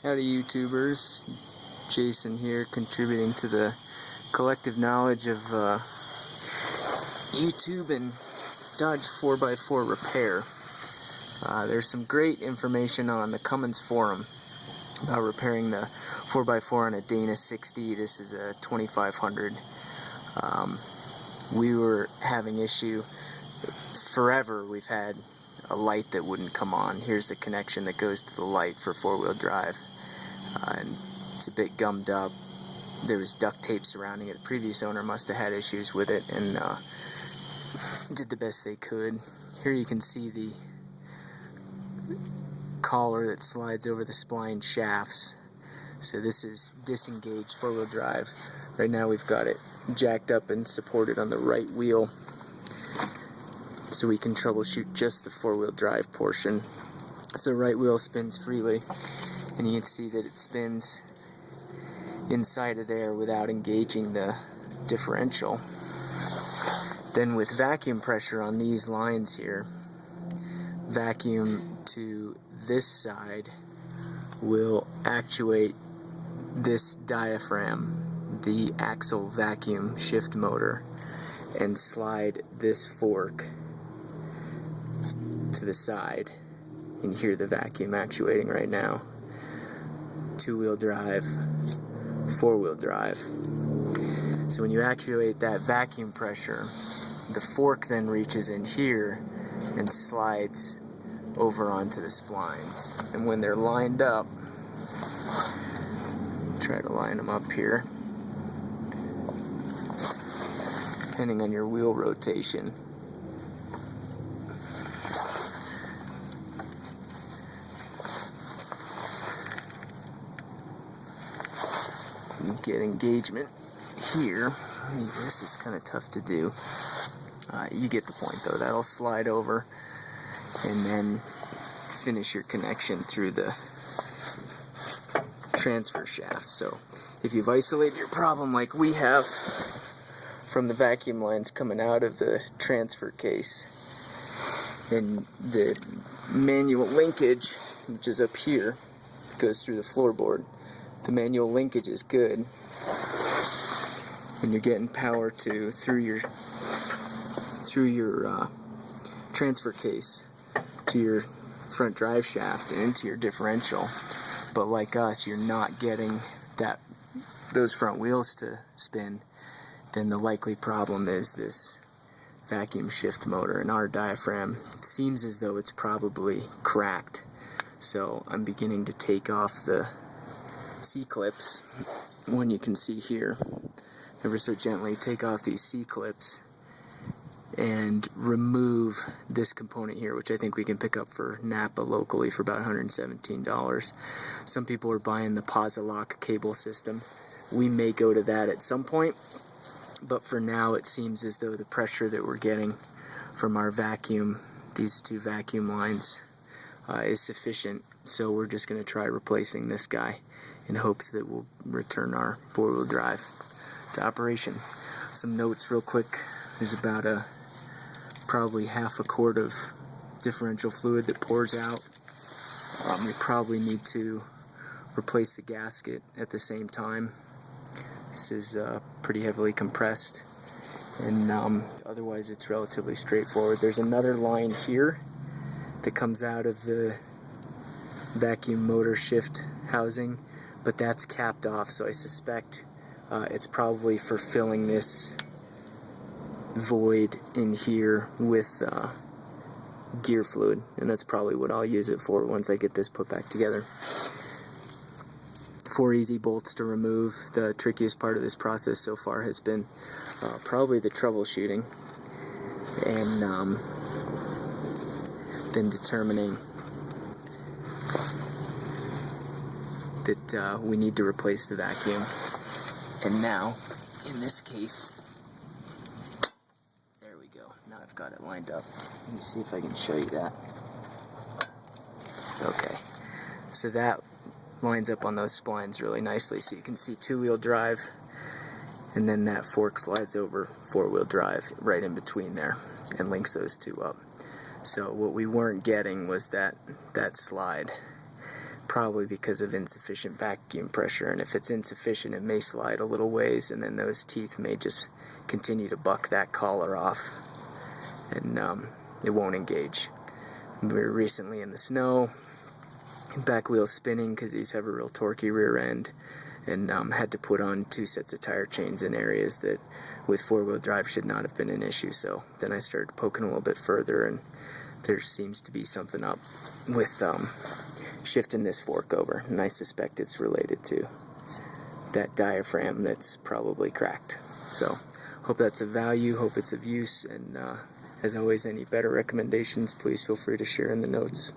Howdy YouTubers, Jason here, contributing to the collective knowledge of YouTube and Dodge 4x4 repair. There's some great information on the Cummins forum about repairing the 4x4 on a Dana 60. This is a 2500. We were having issue forever. We've had a light that wouldn't come on. Here's the connection that goes to the light for four-wheel drive. And it's a bit gummed up. There was duct tape surrounding it. The previous owner must have had issues with it and did the best they could. Here you can see the collar that slides over the spline shafts. So this is disengaged four-wheel drive. Right now we've got it jacked up and supported on the right wheel, so we can troubleshoot just the four-wheel drive portion. So right wheel spins freely, and you can see that it spins inside of there without engaging the differential. Then with vacuum pressure on these lines here, vacuum to this side will actuate this diaphragm, the axle vacuum shift motor, and slide this fork to the side. You can hear the vacuum actuating right now. Two-wheel drive, four-wheel drive. So when you actuate that vacuum pressure, the fork then reaches in here and slides over onto the splines. And when they're lined up, try to line them up here, depending on your wheel rotation. You get engagement here. This is kind of tough to do. You get the point though. That'll slide over and then finish your connection through the transfer shaft. So if you've isolated your problem like we have from the vacuum lines coming out of the transfer case, and the manual linkage, which is up here, goes through the floorboard. The manual linkage is good when you're getting power through your transfer case to your front drive shaft and into your differential. But like us, you're not getting those front wheels to spin. Then the likely problem is this vacuum shift motor, and our diaphragm, it seems as though it's probably cracked. So I'm beginning to take off the C-clips. One you can see here, ever so gently take off these C-clips and remove this component here, which I think we can pick up for Napa locally for about $117. Some people are buying the Pause-A-Lock cable system. We may go to that at some point, but for now it seems as though the pressure that we're getting from our vacuum, these two vacuum lines, is sufficient. So we're just going to try replacing this guy in hopes that we'll return our four-wheel drive to operation. Some notes real quick. There's about probably half a quart of differential fluid that pours out. We probably need to replace the gasket at the same time. This is pretty heavily compressed, and otherwise it's relatively straightforward. There's another line here that comes out of the vacuum motor shift housing, but that's capped off, so I suspect it's probably for filling this void in here with gear fluid, and that's probably what I'll use it for once I get this put back together. 4 easy bolts to remove. The trickiest part of this process so far has been probably the troubleshooting, and then determining that we need to replace the vacuum. And now, in this case, there we go. Now I've got it lined up. Let me see if I can show you that. Okay, so that lines up on those splines really nicely. So you can see two-wheel drive, and then that fork slides over four-wheel drive right in between there and links those two up. So what we weren't getting was that slide. probably because of insufficient vacuum pressure, and if it's insufficient it may slide a little ways, and then those teeth may just continue to buck that collar off, and it won't engage. We were recently in the snow, back wheels spinning because these have a real torquey rear end, and had to put on 2 sets of tire chains in areas that with 4-wheel drive should not have been an issue. So then I started poking a little bit further, and there seems to be something up with shifting this fork over, and I suspect it's related to that diaphragm that's probably cracked. So hope that's of value, hope it's of use, and as always, any better recommendations, please feel free to share in the notes.